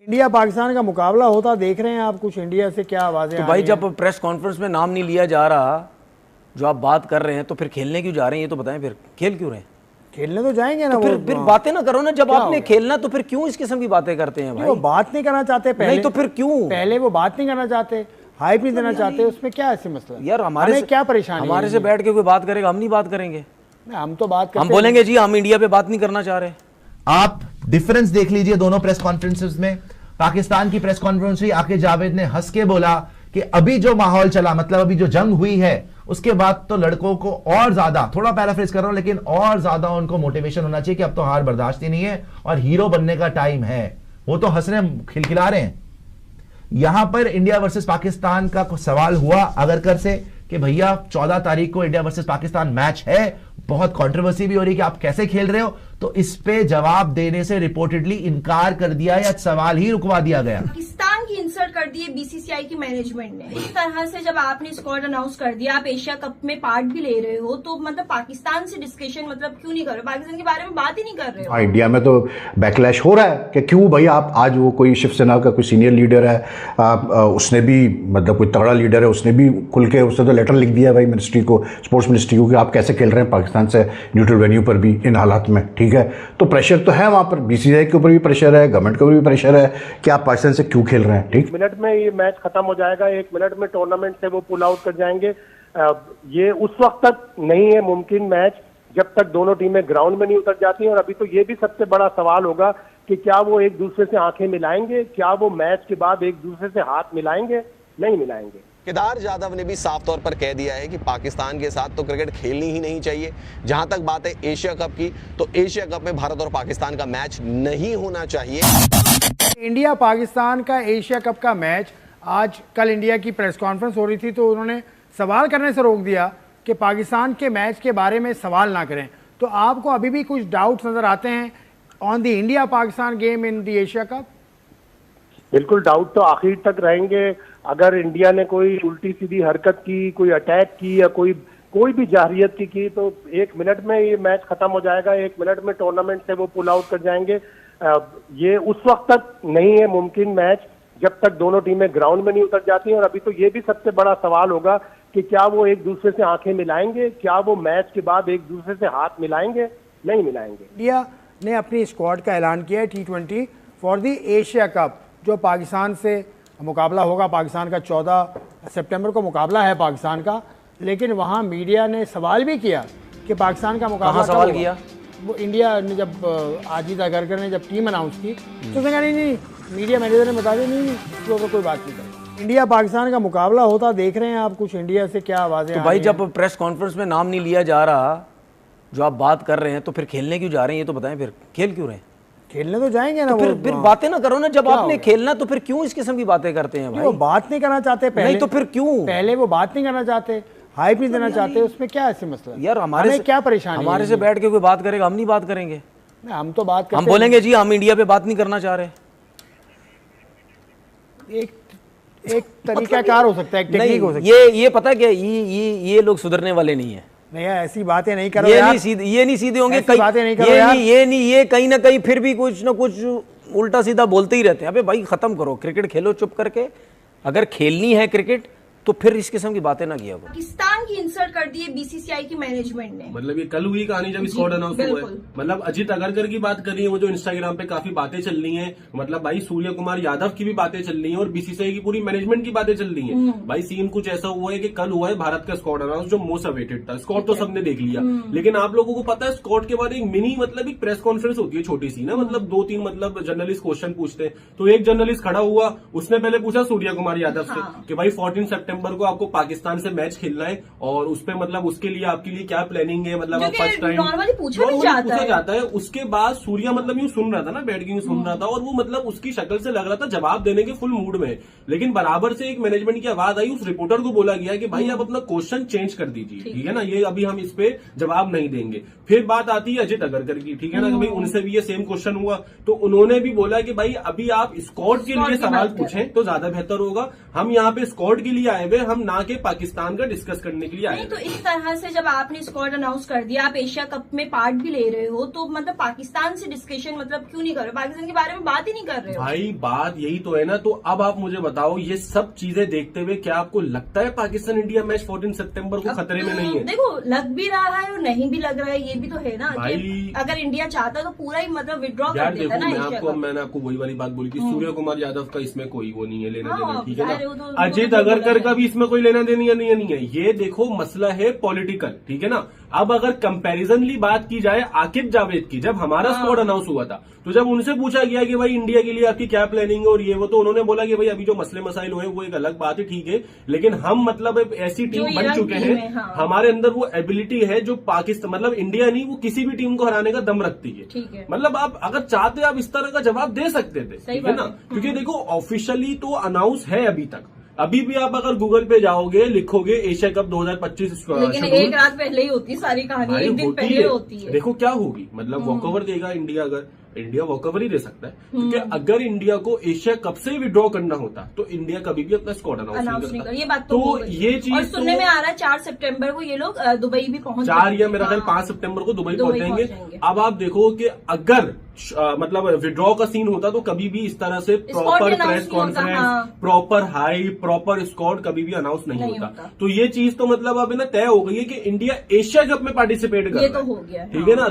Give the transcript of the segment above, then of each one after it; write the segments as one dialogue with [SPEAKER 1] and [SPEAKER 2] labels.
[SPEAKER 1] India Pakistan का मुकाबला होता देख रहे हैं आप कुछ इंडिया से क्या आवाजें
[SPEAKER 2] तो भाई जब प्रेस कॉन्फ्रेंस में नाम नहीं लिया जा रहा, जो आप बात कर रहे हैं, तो फिर खेलने क्यों जा रहे हैं ये तो बताएं। फिर खेल क्यों रहे हैं?
[SPEAKER 1] खेलने तो जाएंगे ना,
[SPEAKER 2] तो फिर बातें ना करो ना। जब आपने खेलना तो फिर क्यों इस किस्म की बातें करते हैं भाई?
[SPEAKER 1] वो बात नहीं करना चाहते पहले,
[SPEAKER 2] नहीं तो फिर क्यों?
[SPEAKER 1] पहले वो बात नहीं करना चाहते, हाइप नहीं देना चाहते, उसमें क्या ऐसे मसला?
[SPEAKER 2] यार हमारे
[SPEAKER 1] क्या परेशानी?
[SPEAKER 2] हमारे से बैठ के कोई बात करेगा, हम नहीं बात करेंगे।
[SPEAKER 1] हम तो बात करते
[SPEAKER 2] हम बोलेंगे जी हम इंडिया पे बात नहीं करना चाह रहे।
[SPEAKER 3] आप डिफरेंस देख लीजिए दोनों प्रेस कॉन्फ्रेंसेस में। पाकिस्तान की प्रेस कॉन्फ्रेंस हुई, आके जावेद ने हंस के बोला कि अभी जो माहौल चला, मतलब अभी जो जंग हुई है, उसके बाद तो लड़कों को और ज्यादा, थोड़ा पैराफ्रेज कर रहा हूं, लेकिन और ज्यादा उनको मोटिवेशन होना चाहिए कि अब तो हार बर्दाश्त ही नहीं है और हीरो बनने का टाइम है। वो तो हंस रहे हैं, खिलखिला रहे हैं। यहां पर इंडिया वर्सेस पाकिस्तान का सवाल हुआ अगर कर से कि भैया 14 तारीख को इंडिया वर्सेस पाकिस्तान मैच है, बहुत कंट्रोवर्सी भी हो रही है कि आप कैसे खेल रहे हो, तो इस पे जवाब देने से रिपोर्टेडली इनकार कर दिया या सवाल ही रुकवा दिया गया।
[SPEAKER 4] पाकिस्तान की इंसल्ट कर दी है बीसीसीआई की मैनेजमेंट ने। इस तरह से जब आपने स्क्वाड अनाउंस कर दिया, आप एशिया कप में पार्ट भी ले रहे हो, तो मतलब पाकिस्तान से डिस्कशन मतलब क्यों नहीं कर रहे हो? पाकिस्तान के बारे में बात ही नहीं कर रहे हो।
[SPEAKER 5] इंडिया में तो बैकलैश हो रहा है कि क्यों भाई आप आज, वो कोई शिवसेना का कोई सीनियर लीडर है, उसने भी मतलब कोई तगड़ा लीडर है, उसने भी खुल के, उसने तो लेटर लिख दिया भाई मिनिस्ट्री को, स्पोर्ट्स मिनिस्ट्री को, कि आप कैसे खेल रहे हैं पाकिस्तान से न्यूट्रल वेन्यू पर भी इन हालात में। ठीक है, तो प्रेशर तो है वहां पर, बीसीसीआई के ऊपर भी प्रेशर है, गवर्नमेंट के ऊपर भी प्रेशर है कि आप पाकिस्तान से क्यों खेल रहे हैं। ठीक,
[SPEAKER 6] मिनट में ये मैच खत्म हो जाएगा, 1 मिनट में टूर्नामेंट से वो पुल आउट कर जाएंगे। ये उस वक्त तक नहीं है मुमकिन मैच जब तक दोनों टीमें ग्राउंड में नहीं उतर जाती हैं। और अभी तो ये भी सबसे बड़ा सवाल होगा कि क्या वो एक दूसरे से आंखें मिलाएंगे, क्या वो मैच के बाद एक दूसरे से हाथ मिलाएंगे? नहीं मिलाएंगे।
[SPEAKER 7] केदार जाधव ने भी साफ तौर पर कह दिया है कि पाकिस्तान के साथ तो क्रिकेट खेलनी ही नहीं चाहिए। जहां तक बात है एशिया कप की, तो एशिया कप में भारत और पाकिस्तान का मैच नहीं होना चाहिए।
[SPEAKER 1] इंडिया पाकिस्तान का एशिया कप का मैच, आज कल इंडिया की प्रेस कॉन्फ्रेंस हो रही थी तो उन्होंने सवाल करने से रोक दिया कि पाकिस्तान के मैच के बारे में सवाल ना करें। तो आपको अभी भी कुछ डाउट्स नजर आते हैं on the India Pakistan game in the Asia cup?
[SPEAKER 6] बिल्कुल डाउट तो आखिर तक रहेंगे। अगर इंडिया ने कोई उल्टी सीधी हरकत की, कोई अटैक की या कोई भी जाहिरियत की तो 1 मिनट में ये मैच खत्म हो जाएगा, 1 मिनट में टूर्नामेंट से वो पुल आउट कर जाएंगे। ये उस वक्त तक नहीं है मुमकिन मैच जब तक दोनों टीमें ग्राउंड में नहीं उतर जाती हैं। और अभी तो ये भी सबसे बड़ा सवाल होगा कि क्या वो एक दूसरे से आंखें मिलाएंगे, क्या वो मैच के बाद एक दूसरे से हाथ मिलाएंगे? नहीं मिलाएंगे।
[SPEAKER 1] इंडिया ने अपनी स्क्वाड का ऐलान किया है T20 for the Asia cup, जो पाकिस्तान से मुकाबला होगा। पाकिस्तान का 14 सितंबर को मुकाबला है पाकिस्तान का, लेकिन वहाँ मीडिया ने सवाल भी किया कि पाकिस्तान का मुकाबला
[SPEAKER 2] सवाल किया?
[SPEAKER 1] वो इंडिया ने जब आजिद अगरकर ने जब टीम अनाउंस की तो उसने कहा नहीं, मीडिया मैनेजर ने बता दिया नहीं, तो कोई बात नहीं करें। इंडिया पाकिस्तान का मुकाबला होता देख रहे हैं आप कुछ इंडिया से क्या आवाजें?
[SPEAKER 2] तो भाई जब प्रेस कॉन्फ्रेंस में नाम नहीं लिया जा रहा, जो आप बात कर रहे हैं, तो फिर खेलने क्यों जा रहे हैं ये तो बताएं। फिर खेल क्यों रहे हैं?
[SPEAKER 1] खेलने तो जाएंगे ना,
[SPEAKER 2] तो फिर बातें ना करो ना। जब आपने खेलना तो फिर क्यों इस किस्म की बातें करते हैं भाई?
[SPEAKER 1] वो बात नहीं करना चाहते पहले,
[SPEAKER 2] नहीं तो फिर क्यों?
[SPEAKER 1] पहले वो बात नहीं करना चाहते, हाइप नहीं देना चाहते, उसमें क्या ऐसे मसला?
[SPEAKER 2] यार हमारे से
[SPEAKER 1] क्या परेशानी?
[SPEAKER 2] हमारे से बैठ के कोई बात करेगा, हम नहीं बात करेंगे।
[SPEAKER 1] हम तो बात करते,
[SPEAKER 2] हम बोलेंगे जी हम इंडिया पे बात नहीं करना चाह रहे।
[SPEAKER 1] एक तरीकाकार हो सकता है, एक टेक्निक हो सकती
[SPEAKER 2] है। ये पता क्या, ये लोग सुधरने वाले नहीं है।
[SPEAKER 1] नहीं ऐसी बातें नहीं करो
[SPEAKER 2] ये
[SPEAKER 1] यार।
[SPEAKER 2] नहीं सीधे होंगे,
[SPEAKER 1] कई बातें नहीं करो यार।
[SPEAKER 2] ये कहीं ना कहीं फिर भी कुछ ना कुछ उल्टा सीधा बोलते ही रहते हैं। अबे भाई खत्म करो, क्रिकेट खेलो चुप करके। अगर खेलनी है क्रिकेट तो फिर इस किस्म की बातें ना किया करो।
[SPEAKER 4] पाकिस्तान की इंसल्ट कर दी है बीसीसीआई की मैनेजमेंट ने।
[SPEAKER 8] मतलब ये कल हुई कहानी जब स्क्वाड अनाउंस हुआ है। मतलब अजीत अगरकर की बात कर रही है, वो जो इंस्टाग्राम पे काफी बातें चल रही हैं। मतलब भाई सूर्य कुमार यादव की भी बातें चल रही हैं और बीसीसीआई की पूरी मैनेजमेंट की बातें चल रही हैं। भाई सीन कुछ ऐसा हुआ है कि कल हुआ है भारत का स्क्वाड अनाउंस, जो मोस्ट अवेटेड था। स्क्वाड तो सबने देख लिया, लेकिन आप लोगों को पता है स्क्वाड के बाद एक मिनी मतलब एक प्रेस कॉन्फ्रेंस होती है छोटी सी ना, मतलब 2-3 मतलब जर्नलिस्ट क्वेश्चन पूछते हैं। तो एक जर्नलिस्ट खड़ा हुआ, उसने पहले पूछा सूर्य कुमार यादव से कि भाई 14 सितंबर को आपको पाकिस्तान से मैच खेलना है और उस पे मतलब उसके लिए आपके लिए क्या प्लानिंग है, मतलब आप फर्स्ट टाइम
[SPEAKER 4] नॉर्मली पूछा
[SPEAKER 8] जाता है। उसके बाद सूर्या मतलब यूं सुन रहा था ना, बैठ के यूं सुन रहा था और वो मतलब उसकी शक्ल से लग रहा था जवाब देने के फुल मूड में। लेकिन बराबर से एक मैनेजमेंट की आवाज आई, उस रिपोर्टर को बोला गया कि भाई आप अपना क्वेश्चन चेंज कर दीजिए, ठीक है ना, ये अभी हम इस पे जवाब नहीं देंगे। फिर बात आती है अजीत अगरकर की, ठीक है ना, कि भाई उनसे भी ये सेम क्वेश्चन हुआ तो उन्होंने भी बोला कि भाई अभी आप स्क्वाड के लिए सवाल पूछें तो ज्यादा बेहतर होगा। हम यहाँ पे स्क्वाड के लिए आए हुए, हम ना के पाकिस्तान का डिस्कस करने के लिए आए
[SPEAKER 4] नहीं,
[SPEAKER 8] हैं।
[SPEAKER 4] तो इस तरह से जब आपने स्क्वाड अनाउंस कर दिया, आप एशिया कप में पार्ट भी ले रहे हो, तो मतलब पाकिस्तान से डिस्कशन मतलब क्यों नहीं कर रहे हो? पाकिस्तान के बारे में बात ही नहीं कर रहे हो।
[SPEAKER 8] भाई बात यही तो है ना। तो अब आप मुझे बताओ, ये सब चीजें देखते हुए क्या आपको लगता है पाकिस्तान इंडिया मैच 14 सितंबर को खतरे में नहीं है?
[SPEAKER 4] देखो, लग भी रहा है और नहीं भी लग रहा है, ये भी तो है ना कि
[SPEAKER 8] भाई,
[SPEAKER 4] अगर इंडिया चाहता तो पूरा ही मतलब विड्रॉ
[SPEAKER 8] यार
[SPEAKER 4] कर देता
[SPEAKER 8] देखो,
[SPEAKER 4] ना एशिया कप।
[SPEAKER 8] मैंने आपको वही वाली बात बोली कि सूर्य कुमार यादव का इसमें कोई वो नहीं है, लेना
[SPEAKER 4] हाँ,
[SPEAKER 8] देना, ठीक है
[SPEAKER 4] यार, वो
[SPEAKER 8] ना।
[SPEAKER 4] तो
[SPEAKER 8] अजीत
[SPEAKER 4] बोला
[SPEAKER 8] अगरकर
[SPEAKER 4] है।
[SPEAKER 8] का भी इसमें कोई लेना देना नहीं है। ये देखो मसला है पॉलिटिकल, ठीक है ना। अब अगर कंपैरिजनली बात की जाए आकिब जावेद की, जब हमारा स्क्वाड अनाउंस हुआ था तो जब उनसे पूछा गया कि भाई इंडिया के लिए आपकी क्या प्लानिंग है और ये वो, तो उन्होंने बोला कि भाई अभी जो मसले मसाइल हुए वो एक अलग बात है, ठीक है, लेकिन हम मतलब एक ऐसी टीम
[SPEAKER 4] जो
[SPEAKER 8] बन
[SPEAKER 4] यंग
[SPEAKER 8] चुके
[SPEAKER 4] टीम
[SPEAKER 8] हैं,
[SPEAKER 4] है, हाँ।
[SPEAKER 8] हमारे अंदर वो एबिलिटी है जो पाकिस्तान मतलब इंडिया नहीं, वो किसी भी टीम को हराने का दम रखती है।
[SPEAKER 4] ठीक है।
[SPEAKER 8] मतलब आप अगर चाहते आप इस तरह का जवाब दे सकते थे,
[SPEAKER 4] सही
[SPEAKER 8] ठीक है
[SPEAKER 4] बात
[SPEAKER 8] ना।
[SPEAKER 4] है।
[SPEAKER 8] क्योंकि देखो ऑफिशियली तो अनाउंस है अभी तक, अभी भी आप अगर गूगल पे जाओगे लिखोगे एशिया कप 2025
[SPEAKER 4] लेकिन एक रात पहले ही होती है सारी कहानी, एक दिन पहले होती है।
[SPEAKER 8] देखो क्या होगी, मतलब वॉकओवर देगा इंडिया, अगर इंडिया वॉकओवर ही दे सकता है, क्योंकि अगर इंडिया को एशिया कप से ही विड्रॉ करना होता तो इंडिया कभी भी अपना स्क्वाड अनाउंस नहीं करता।
[SPEAKER 4] ये बात तो हो गई।
[SPEAKER 8] ये चीज
[SPEAKER 4] और सुनने में आ रहा है 4 सितंबर को ये लोग दुबई भी पहुंच
[SPEAKER 8] 4 या मेरा ख्याल
[SPEAKER 4] हाँ।
[SPEAKER 8] 5 सितंबर को दुबई
[SPEAKER 4] दुबई
[SPEAKER 8] पहुंचेंगे।
[SPEAKER 4] पहुंचेंगे।
[SPEAKER 8] अब आप देखो कि अगर मतलब विड्रॉ का सीन होता तो कभी भी इस तरह से प्रॉपर
[SPEAKER 4] announce
[SPEAKER 8] प्रेस
[SPEAKER 4] नहीं होता,
[SPEAKER 8] कॉन्फ्रेंस,
[SPEAKER 4] हाँ।
[SPEAKER 8] प्रॉपर हाई, प्रॉपर स्क्वाड कभी भी अनाउंस नहीं होता। तो ये चीज तो मतलब अब ना तय हो गई है कि इंडिया एशिया कप में पार्टिसिपेट कर
[SPEAKER 4] ये
[SPEAKER 8] रहा
[SPEAKER 4] तो हो गया है,
[SPEAKER 8] ठीक है ना।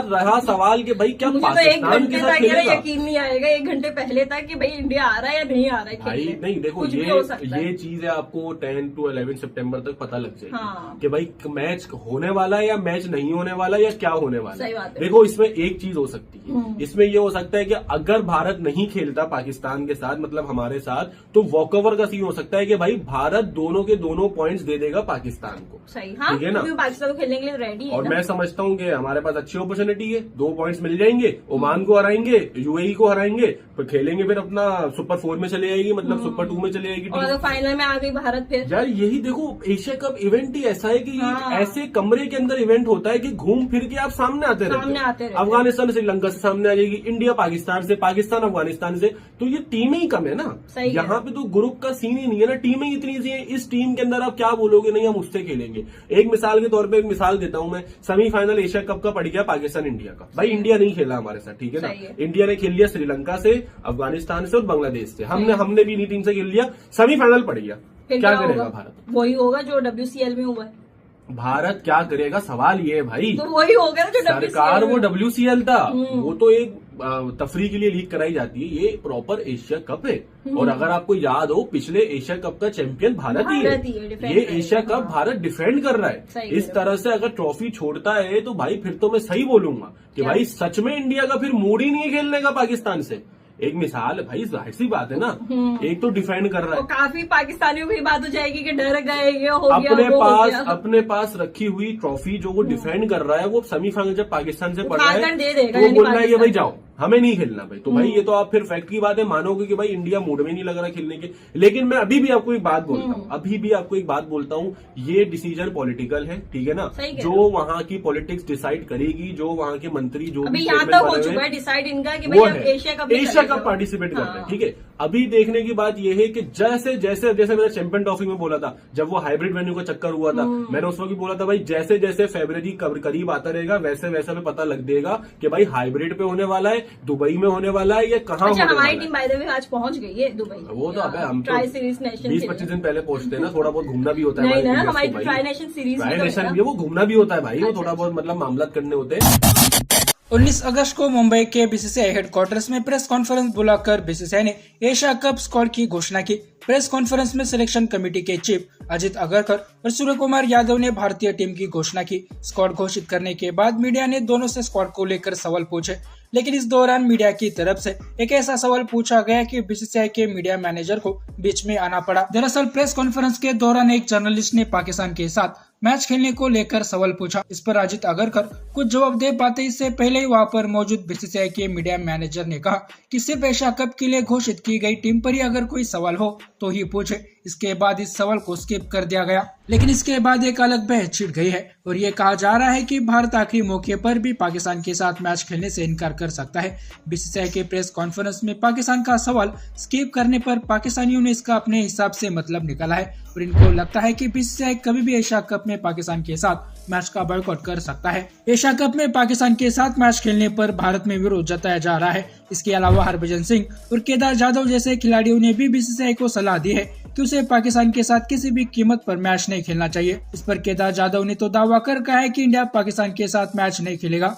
[SPEAKER 8] रहा सवाल कि भाई क्या
[SPEAKER 4] मुझे तो 1
[SPEAKER 8] पाकिस्तान
[SPEAKER 4] घंटे
[SPEAKER 8] के साथ
[SPEAKER 4] तक मेरा
[SPEAKER 8] खेलेगा?
[SPEAKER 4] यकीन नहीं आएगा 1 घंटे पहले तक कि भाई इंडिया आ रहा है या नहीं आ रहा है
[SPEAKER 8] भाई
[SPEAKER 4] खेलने।
[SPEAKER 8] नहीं, देखो
[SPEAKER 4] कुछ भी हो सकता है।
[SPEAKER 8] ये चीज है आपको 10 to 11 सितंबर तक पता लग जाएगी
[SPEAKER 4] हाँ।
[SPEAKER 8] कि भाई मैच होने वाला है या मैच नहीं होने वाला है या क्या होने वाला
[SPEAKER 4] सही
[SPEAKER 8] है।
[SPEAKER 4] बात है।
[SPEAKER 8] देखो इसमें एक चीज हो सकती है, इसमें ये हो सकता है कि अगर भारत नहीं खेलता पाकिस्तान के साथ, मतलब हमारे साथ, तो वॉकओवर का सीन हो सकता है कि भाई भारत दोनों के दोनों पॉइंट्स दे देगा पाकिस्तान को।
[SPEAKER 4] सही, हाँ,
[SPEAKER 8] ठीक है ना।
[SPEAKER 4] क्योंकि पाकिस्तान को खेलने के लिए रेडी है
[SPEAKER 8] और
[SPEAKER 4] ना।
[SPEAKER 8] मैं समझता हूँ कि हमारे पास अच्छी अपॉर्चुनिटी है, 2 पॉइंट्स मिल जाएंगे, ओमान को हराएंगे, यूएई को हराएंगे, फिर खेलेंगे, फिर अपना सुपर 4 में चले जाएगी, मतलब सुपर 2 में चले जाएगी
[SPEAKER 4] और
[SPEAKER 8] टीम।
[SPEAKER 4] अगर फाइनल में आ गई भारत फिर
[SPEAKER 8] यार यही देखो, एशिया कप इवेंट ही ऐसा है कि
[SPEAKER 4] हाँ।
[SPEAKER 8] ऐसे कमरे के अंदर इवेंट होता है कि घूम फिर के आप सामने आते रहते हो।
[SPEAKER 4] हो।
[SPEAKER 8] अफगानिस्तान श्रीलंका से सामने आ जाएगी, इंडिया पाकिस्तान से, पाकिस्तान अफगानिस्तान से, तो ये टीमें ही कम है ना।
[SPEAKER 4] सही है।
[SPEAKER 8] यहाँ पे तो ग्रुप का सीन ही नहीं है ना, टीमें ही इतनी सी है। इस टीम के अंदर आप क्या बोलोगे, नहीं हम उससे खेलेंगे। एक मिसाल के तौर पे एक मिसाल देता हूं मैं, सेमीफाइनल एशिया कप का पड़ गया पाकिस्तान इंडिया का। भाई इंडिया नहीं खेला हमारे साथ, ठीक है ना।
[SPEAKER 4] सही है।
[SPEAKER 8] इंडिया ने खेल लिया श्रीलंका से, अफगानिस्तान से और बांग्लादेश से। हमने भी इन्हीं टीम से खेल लिया, सेमीफाइनल पड़ गया।
[SPEAKER 4] फिर
[SPEAKER 8] क्या
[SPEAKER 4] होगा?
[SPEAKER 8] करेगा भारत?
[SPEAKER 4] वही होगा जो WCL में हुआ है।
[SPEAKER 8] भारत क्या करेगा, सवाल ये है भाई।
[SPEAKER 4] तो वही होगा ना जो
[SPEAKER 8] सरकार
[SPEAKER 4] WCL
[SPEAKER 8] वो
[SPEAKER 4] में।
[SPEAKER 8] WCL था, वो तो एक तफरी के लिए लीग कराई जाती है, ये प्रॉपर एशिया कप है। और अगर आपको याद हो, पिछले एशिया कप का चैंपियन भारत ही
[SPEAKER 4] भारत ही है,
[SPEAKER 8] है।
[SPEAKER 4] डिफेंड
[SPEAKER 8] ये
[SPEAKER 4] करेगा,
[SPEAKER 8] एशिया कप
[SPEAKER 4] हाँ।
[SPEAKER 8] भारत डिफेंड कर रहा
[SPEAKER 4] सही
[SPEAKER 8] है। इस
[SPEAKER 4] है।
[SPEAKER 8] तरह से अगर ट्रॉफी छोड़ता है तो भाई फिर तो मैं सही बोलूंगा कि
[SPEAKER 4] क्या?
[SPEAKER 8] भाई सच में इंडिया का फिर मूड ही नहीं है खेलने का पाकिस्तान से। एक मिसाल है भाई, जाहिर सी बात है ना, एक तो डिफेंड कर रहा
[SPEAKER 4] तो
[SPEAKER 8] है,
[SPEAKER 4] काफी पाकिस्तानियों को ये बात हो जाएगी कि डर गए, ये हो गया,
[SPEAKER 8] अपने पास रखी हुई ट्रॉफी जो वो डिफेंड कर रहा है, वो सेमीफाइनल जब पाकिस्तान से पड़ रहा
[SPEAKER 4] उठाकर
[SPEAKER 8] है
[SPEAKER 4] दे देगा,
[SPEAKER 8] तो वो
[SPEAKER 4] यानी
[SPEAKER 8] बोल रहा है कि भाई
[SPEAKER 4] पाकिस्तान।
[SPEAKER 8] जाओ, हमें नहीं खेलना भाई। तो भाई ये तो आप फिर फैक्ट की बात है, मानोगे कि भाई इंडिया मूड में नहीं लग रहा खेलने के। लेकिन मैं अभी भी आपको एक बात बोलता हूँ, ये डिसीजन पॉलिटिकल है, ठीक है ना।
[SPEAKER 4] सही कह
[SPEAKER 8] जो
[SPEAKER 4] रहे हो।
[SPEAKER 8] वहाँ की पॉलिटिक्स डिसाइड करेगी, जो वहाँ के मंत्री जो
[SPEAKER 4] अभी
[SPEAKER 8] भी
[SPEAKER 4] यहाँ
[SPEAKER 8] chairman
[SPEAKER 4] तक हो
[SPEAKER 8] बने हुए
[SPEAKER 4] चुका है
[SPEAKER 8] हैं,
[SPEAKER 4] डिसाइड इनका कि
[SPEAKER 8] वो
[SPEAKER 4] भाई अब
[SPEAKER 8] है
[SPEAKER 4] एशिया कप
[SPEAKER 8] पार्टिसिपेट करना है,
[SPEAKER 4] हाँ।
[SPEAKER 8] ठीक है। अभी देखने की बात यह है कि जैसे जैसे जैसे मैंने चैंपियन ट्रॉफी में बोला था, जब वो हाइब्रिड वेन्यू का चक्कर हुआ था, मैंने उस वक्त भी बोला था भाई जैसे जैसे फरवरी करीब आता रहेगा, वैसे वैसे में पता लग देगा कि भाई हाइब्रिड पे होने वाला है, दुबई में होने वाला है, या कहाँ
[SPEAKER 4] अच्छा,
[SPEAKER 8] होने
[SPEAKER 4] हमारी
[SPEAKER 8] वाला
[SPEAKER 4] टीम
[SPEAKER 8] है।
[SPEAKER 4] बाय द वे आज पहुंच गई है दुबई।
[SPEAKER 8] वो तो अब हम
[SPEAKER 4] ट्राई सीरीज नेशन
[SPEAKER 8] 20-25 दिन पहले पहुंचते हैं ना, थोड़ा बहुत घूमना भी होता है
[SPEAKER 4] नहीं
[SPEAKER 8] हमारे
[SPEAKER 4] ना,
[SPEAKER 8] players
[SPEAKER 4] हमारी
[SPEAKER 8] को भाई।
[SPEAKER 4] Tri nation series
[SPEAKER 8] tri nation भी है, वो घूमना भी होता है भाई, वो थोड़ा बहुत मतलब मामला करने होते हैं।
[SPEAKER 9] 19 अगस्त को मुंबई के बीसीसीआई हेडक्वार्टर्स में प्रेस कॉन्फ्रेंस बुलाकर बीसीसीआई ने एशिया कप स्क्वाड की घोषणा की। प्रेस कॉन्फ्रेंस में सिलेक्शन कमेटी के चीफ अजित अगरकर और सूर्य कुमार यादव ने भारतीय टीम की घोषणा की। स्क्वाड घोषित करने के बाद मीडिया ने दोनों से स्क्वाड को लेकर सवाल पूछे, लेकिन इस दौरान मीडिया की तरफ से एक ऐसा सवाल पूछा गया कि बीसीसीआई के मीडिया मैनेजर को बीच में आना पड़ा। दरअसल प्रेस कॉन्फ्रेंस के दौरान एक जर्नलिस्ट ने पाकिस्तान के साथ मैच खेलने को लेकर सवाल पूछा। इस पर अजित अगरकर कुछ जवाब दे पाते इससे पहले ही वहां पर मौजूद बीसीसीआई के मीडिया मैनेजर ने कहा कि सिर्फ एशिया कप के लिए घोषित की गई टीम पर ही अगर कोई सवाल हो तो ही पूछे। इसके बाद इस सवाल को स्किप कर दिया गया। लेकिन इसके बाद एक अलग बहस छिड़ गई है और ये कहा जा रहा है कि भारत आखिरी मौके पर भी पाकिस्तान के साथ मैच खेलने से इनकार कर सकता है। बीसीसीआई के प्रेस कॉन्फ्रेंस में पाकिस्तान का सवाल स्किप करने पर पाकिस्तानियों ने इसका अपने हिसाब से मतलब निकाला है और इनको लगता है कि बीसीसीआई कभी भी एशिया कप में पाकिस्तान के साथ मैच का बॉयकॉट कर सकता है। एशिया कप में पाकिस्तान के साथ मैच खेलने पर भारत में विरोध जताया जा रहा है। इसके अलावा हरभजन सिंह और केदार जाधव जैसे खिलाड़ियों ने भी बीसीसीआई को सलाह दी है कि उसे पाकिस्तान के साथ किसी भी कीमत पर मैच नहीं खेलना चाहिए। इस पर केदार जाधव ने तो दावा कर कहा है कि इंडिया पाकिस्तान के साथ मैच नहीं खेलेगा।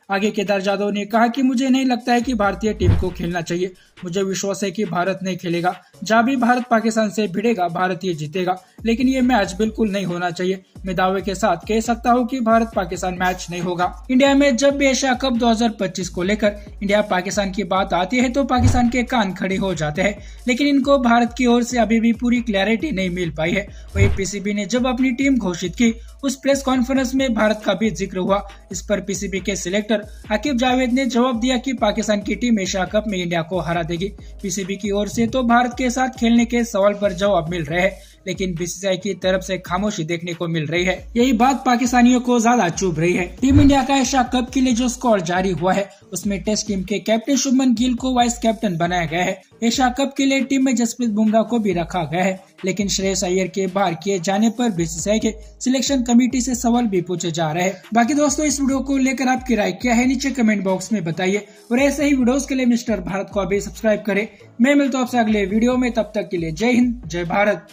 [SPEAKER 9] आगे केदार जाधव ने कहा कि मुझे नहीं लगता है कि भारतीय टीम को खेलना चाहिए। मुझे विश्वास है कि भारत नहीं खेलेगा। जहाँ भी भारत पाकिस्तान से भिड़ेगा भारत ये जीतेगा, लेकिन ये मैच बिल्कुल नहीं होना चाहिए। मैं दावे के साथ कह सकता हूँ कि भारत पाकिस्तान मैच नहीं होगा। इंडिया में जब भी एशिया कप 2025 को लेकर इंडिया पाकिस्तान की बात आती है तो पाकिस्तान के कान खड़े हो जाते हैं, लेकिन इनको भारत की ओर से अभी भी पूरी क्लैरिटी नहीं मिल पाई है। वही पीसीबी ने जब अपनी टीम घोषित की उस प्रेस कॉन्फ्रेंस में भारत का भी जिक्र हुआ। इस पर पीसीबी के सिलेक्टर आकिब जावेद ने जवाब दिया कि पाकिस्तान की टीम एशिया कप में इंडिया को हरा देगी। पीसीबी की ओर से तो भारत के साथ खेलने के सवाल पर जवाब मिल रहे हैं, लेकिन बीसीसीआई की तरफ से खामोशी देखने को मिल रही है। यही बात पाकिस्तानियों को ज्यादा चुभ रही है। टीम इंडिया का एशिया कप के लिए जो स्क्वाड जारी हुआ है उसमें टेस्ट टीम के कैप्टन शुभमन गिल को वाइस कैप्टन बनाया गया है। एशिया कप के लिए टीम में जसप्रीत बुमराह को भी रखा गया है, लेकिन श्रेयस अय्यर के बाहर किए जाने पर बीसीसीआई के सिलेक्शन कमेटी से सवाल भी पूछे जा रहे हैं। बाकी दोस्तों, इस वीडियो को लेकर आपकी राय क्या है नीचे कमेंट बॉक्स में बताइए और ऐसे ही वीडियोस के लिए मिस्टर भारत को अभी सब्सक्राइब करें। मैं मिलता हूं आपसे अगले वीडियो में, तब तक के लिए जय हिंद जय भारत।